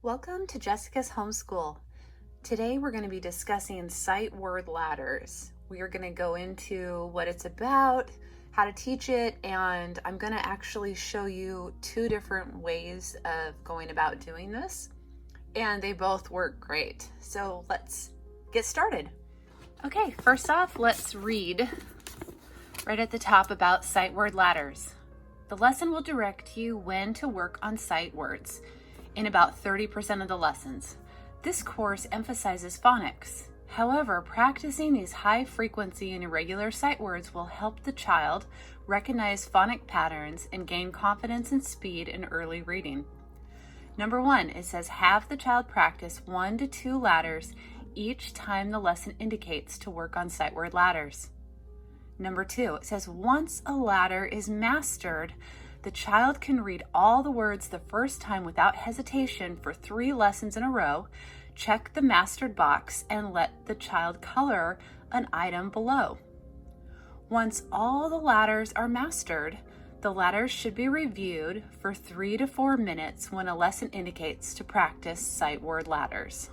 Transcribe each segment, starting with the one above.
Welcome to Jessica's Homeschool. Today we're going to be discussing sight word ladders. We are going to go into what it's about, how to teach it, and I'm going to actually show you two different ways of going about doing this, and they both work great. So let's get started. Okay, first off, let's read right at the top about sight word ladders. The lesson will direct you when to work on sight words in about 30% of the lessons. This course emphasizes phonics. However, practicing these high frequency and irregular sight words will help the child recognize phonic patterns and gain confidence and speed in early reading. Number 1, it says have the child practice 1 to 2 ladders each time the lesson indicates to work on sight word ladders. Number 2, it says once a ladder is mastered, the child can read all the words the first time without hesitation for 3 lessons in a row, check the mastered box, and let the child color an item below. Once all the ladders are mastered, the ladders should be reviewed for 3 to 4 minutes when a lesson indicates to practice sight word ladders.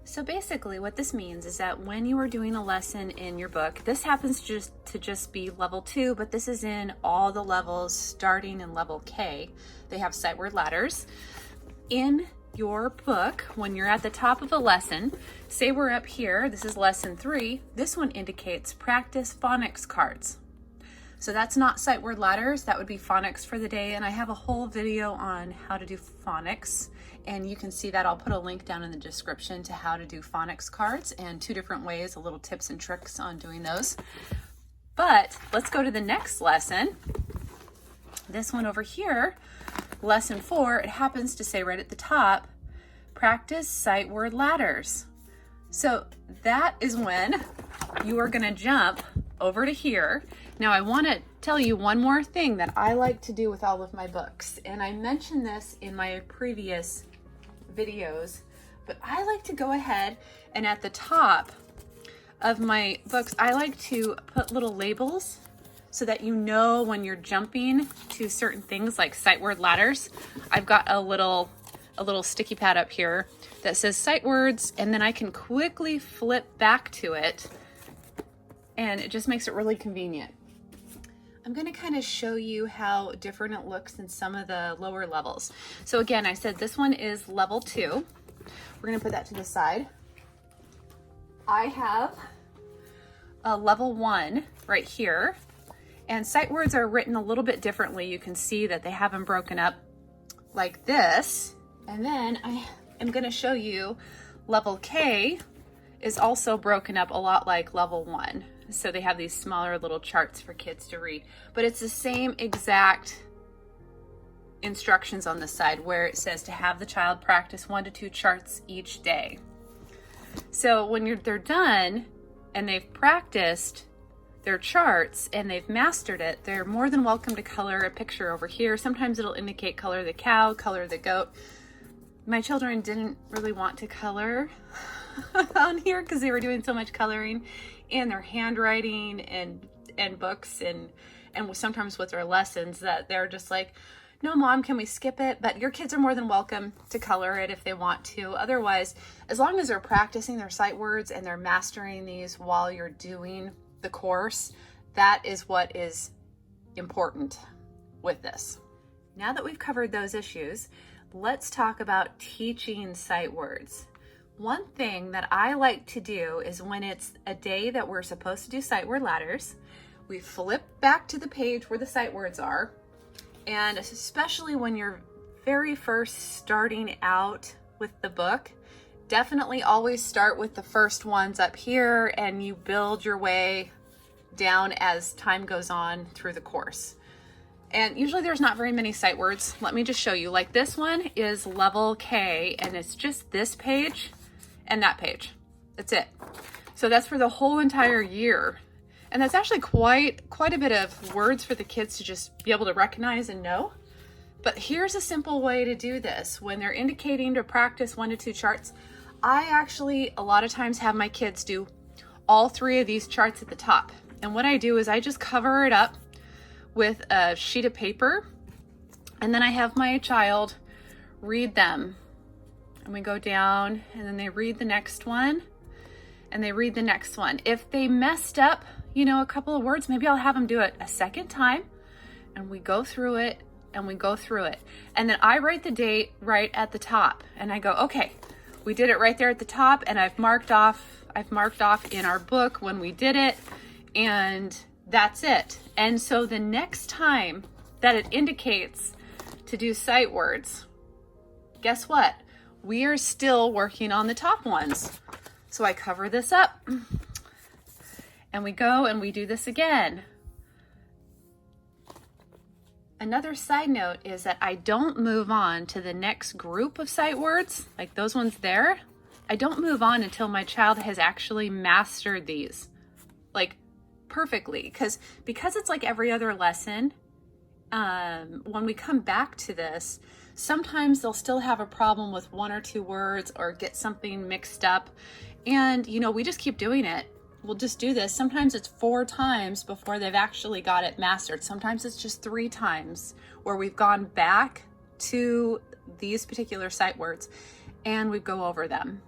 So basically what this means is that when you are doing a lesson in your book, this happens to just be level 2, but this is in all the levels starting in level K. They have sight word ladders. In your book, when you're at the top of a lesson, say we're up here, this is lesson 3, this one indicates practice phonics cards. So that's not sight word ladders, that would be phonics for the day, and I have a whole video on how to do phonics, and you can see that. I'll put a link down in the description to how to do phonics cards and 2 different ways, a little tips and tricks on doing those. But let's go to the next lesson. This one over here, lesson 4, it happens to say right at the top, practice sight word ladders. So that is when you are gonna jump over to here. Now I want to tell you one more thing that I like to do with all of my books, and I mentioned this in my previous videos, but I like to go ahead and at the top of my books, I like to put little labels so that you know when you're jumping to certain things like sight word ladders. I've got a little sticky pad up here that says sight words, and then I can quickly flip back to it, and it just makes it really convenient. I'm going to kind of show you how different it looks in some of the lower levels. So again, I said this one is level 2. We're going to put that to the side. I have a level 1 right here, and sight words are written a little bit differently. You can see that they have them broken up like this. And then I am going to show you level K is also broken up a lot like level 1. So they have these smaller little charts for kids to read, but it's the same exact instructions on the side where it says to have the child practice 1 to 2 charts each day. So when they're done and they've practiced their charts and they've mastered it, they're more than welcome to color a picture over here. Sometimes it'll indicate color the cow, color the goat. My children didn't really want to color on here because they were doing so much coloring in their handwriting and books and sometimes with their lessons that they're just like, no mom, can we skip it? But your kids are more than welcome to color it if they want to. Otherwise, as long as they're practicing their sight words and they're mastering these while you're doing the course, that is what is important with this. Now that we've covered those issues, let's talk about teaching sight words. One thing that I like to do is when it's a day that we're supposed to do sight word ladders, we flip back to the page where the sight words are, and especially when you're very first starting out with the book, definitely always start with the first ones up here and you build your way down as time goes on through the course. And usually there's not very many sight words. Let me just show you. Like this one is level K, and it's just this page and that page. That's it. So that's for the whole entire year. And that's actually quite a bit of words for the kids to just be able to recognize and know. But here's a simple way to do this. When they're indicating to practice 1 to 2 charts, I actually a lot of times have my kids do all 3 of these charts at the top. And what I do is I just cover it up with a sheet of paper, and then I have my child read them. And we go down, and then they read the next one, and they read the next one. If they messed up, you know, a couple of words, maybe I'll have them do it a second time, and we go through it, and we go through it. And then I write the date right at the top, and I go, okay, we did it right there at the top, and I've marked off in our book when we did it, and that's it. And so the next time that it indicates to do sight words, guess what? We are still working on the top ones. So I cover this up, and we go and we do this again. Another side note is that I don't move on to the next group of sight words, like those ones there. I don't move on until my child has actually mastered these, like perfectly. Because it's like every other lesson, when we come back to this, sometimes they'll still have a problem with one or two words or get something mixed up. And, you know, we just keep doing it. We'll just do this. Sometimes it's 4 times before they've actually got it mastered. Sometimes it's just 3 times where we've gone back to these particular sight words and we go over them.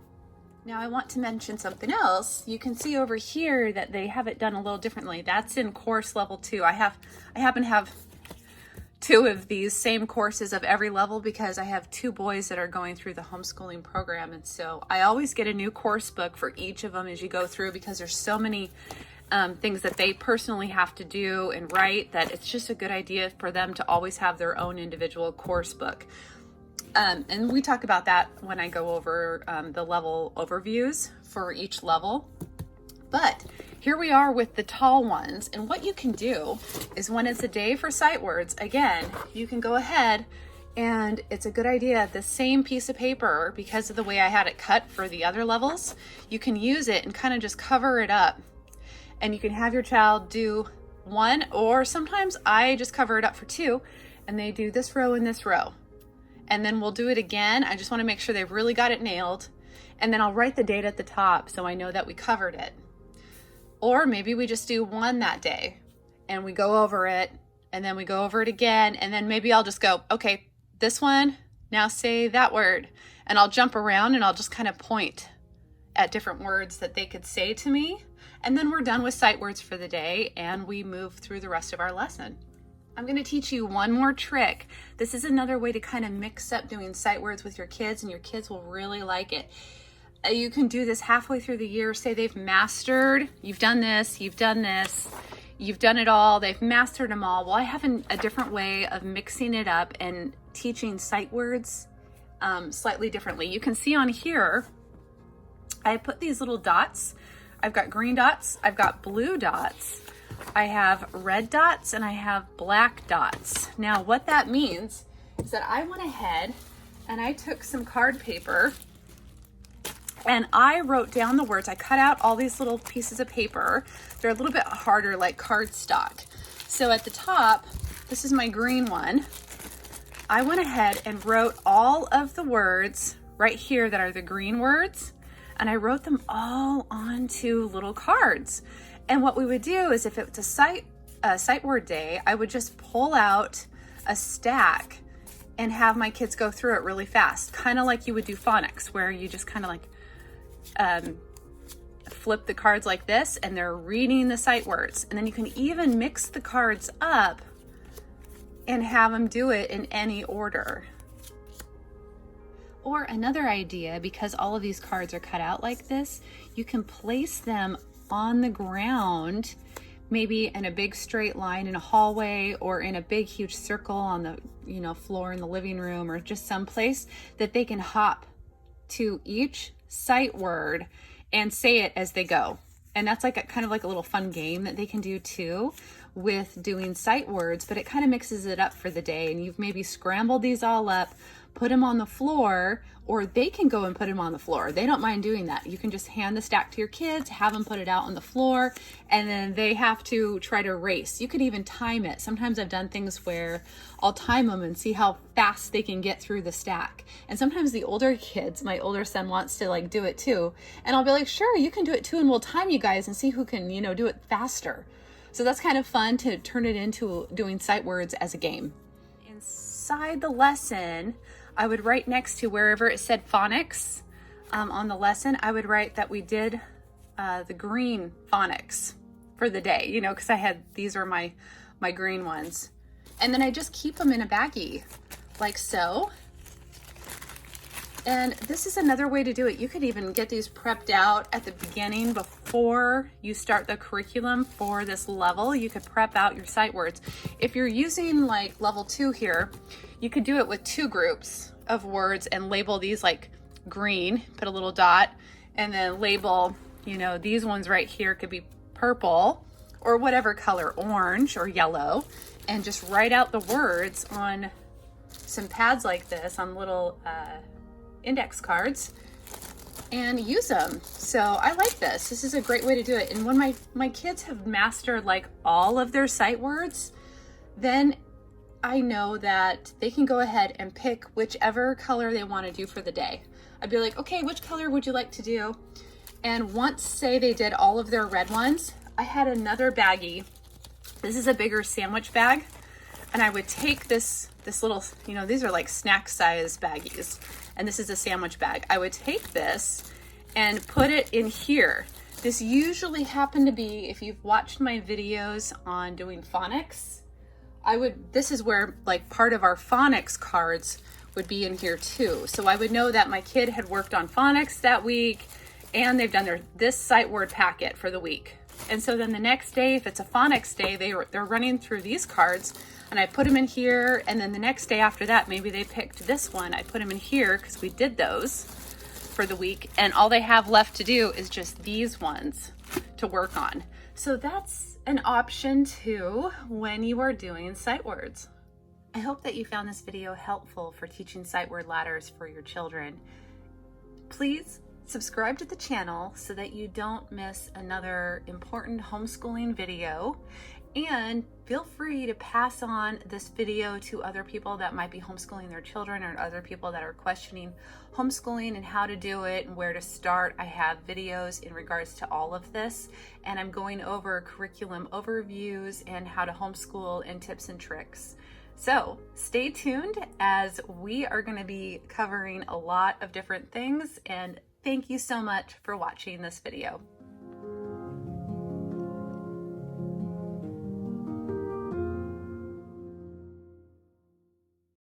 Now I want to mention something else. You can see over here that they have it done a little differently. That's in course level 2. I happen to have 2 of these same courses of every level because I have 2 boys that are going through the homeschooling program. And so I always get a new course book for each of them as you go through, because there's so many things that they personally have to do and write that it's just a good idea for them to always have their own individual course book. And we talk about that when I go over the level overviews for each level. But here we are with the tall ones. And what you can do is when it's a day for sight words, again, you can go ahead, and it's a good idea, the same piece of paper, because of the way I had it cut for the other levels, you can use it and kind of just cover it up. And you can have your child do 1, or sometimes I just cover it up for 2, and they do this row and this row. And then we'll do it again. I just want to make sure they've really got it nailed. And then I'll write the date at the top so I know that we covered it. Or maybe we just do 1 that day and we go over it, and then we go over it again. And then maybe I'll just go, okay, this one, now say that word. And I'll jump around and I'll just kind of point at different words that they could say to me. And then we're done with sight words for the day and we move through the rest of our lesson. I'm going to teach you one more trick. This is another way to kind of mix up doing sight words with your kids, and your kids will really like it. You can do this halfway through the year. Say they've mastered, you've done this, you've done this, you've done it all, they've mastered them all. Well, I have a different way of mixing it up and teaching sight words slightly differently. You can see on here, I put these little dots. I've got green dots, I've got blue dots, I have red dots, and I have black dots. Now, what that means is that I went ahead and I took some card paper and I wrote down the words. I cut out all these little pieces of paper. They're a little bit harder, like cardstock. So at the top, this is my green one. I went ahead and wrote all of the words right here that are the green words, and I wrote them all onto little cards. And what we would do is, if it's a sight word day, I would just pull out a stack and have my kids go through it really fast, kind of like you would do phonics, where you just kind of like flip the cards like this and they're reading the sight words. And then you can even mix the cards up and have them do it in any order. Or another idea, because all of these cards are cut out like this, you can place them on the ground, maybe in a big straight line in a hallway, or in a big huge circle on the floor in the living room, or just someplace that they can hop to each sight word and say it as they go. And that's like kind of like a little fun game that they can do too with doing sight words, but it kind of mixes it up for the day. And you've maybe scrambled these all up, put them on the floor, or they can go and put them on the floor. They don't mind doing that. You can just hand the stack to your kids, have them put it out on the floor, and then they have to try to race. You could even time it. Sometimes I've done things where I'll time them and see how fast they can get through the stack. And sometimes the older kids, my older son wants to like do it too. And I'll be like, sure, you can do it too, and we'll time you guys and see who can, do it faster. So that's kind of fun to turn it into doing sight words as a game. Inside the lesson, I would write next to wherever it said phonics on the lesson, I would write that we did the green phonics for the day, you know, because I had, these are my green ones. And then I just keep them in a baggie like so. And this is another way to do it. You could even get these prepped out at the beginning before you start the curriculum for this level. You could prep out your sight words. If you're using like level 2 here, you could do it with 2 groups of words and label these like green, put a little dot, and then label, you know, these ones right here could be purple or whatever color, orange or yellow, and just write out the words on some pads like this, on little index cards, and use them. So I like this. This is a great way to do it. And when my kids have mastered like all of their sight words, then I know that they can go ahead and pick whichever color they want to do for the day. I'd be like, okay, which color would you like to do? And once, say they did all of their red ones, I had another baggie. This is a bigger sandwich bag. And I would take this little, you know, these are like snack size baggies. And this is a sandwich bag. I would take this and put it in here. This usually happened to be, if you've watched my videos on doing phonics, this is where like part of our phonics cards would be in here too. So I would know that my kid had worked on phonics that week and they've done this sight word packet for the week. And so then the next day, if it's a phonics day, they're running through these cards and I put them in here. And then the next day after that, maybe they picked this one. I put them in here because we did those for the week. And all they have left to do is just these ones to work on. So that's an option too when you are doing sight words. I hope that you found this video helpful for teaching sight word ladders for your children. Please subscribe to the channel so that you don't miss another important homeschooling video, and feel free to pass on this video to other people that might be homeschooling their children or other people that are questioning homeschooling and how to do it and where to start. I have videos in regards to all of this, and I'm going over curriculum overviews and how to homeschool and tips and tricks. So stay tuned as we are going to be covering a lot of different things, and thank you so much for watching this video.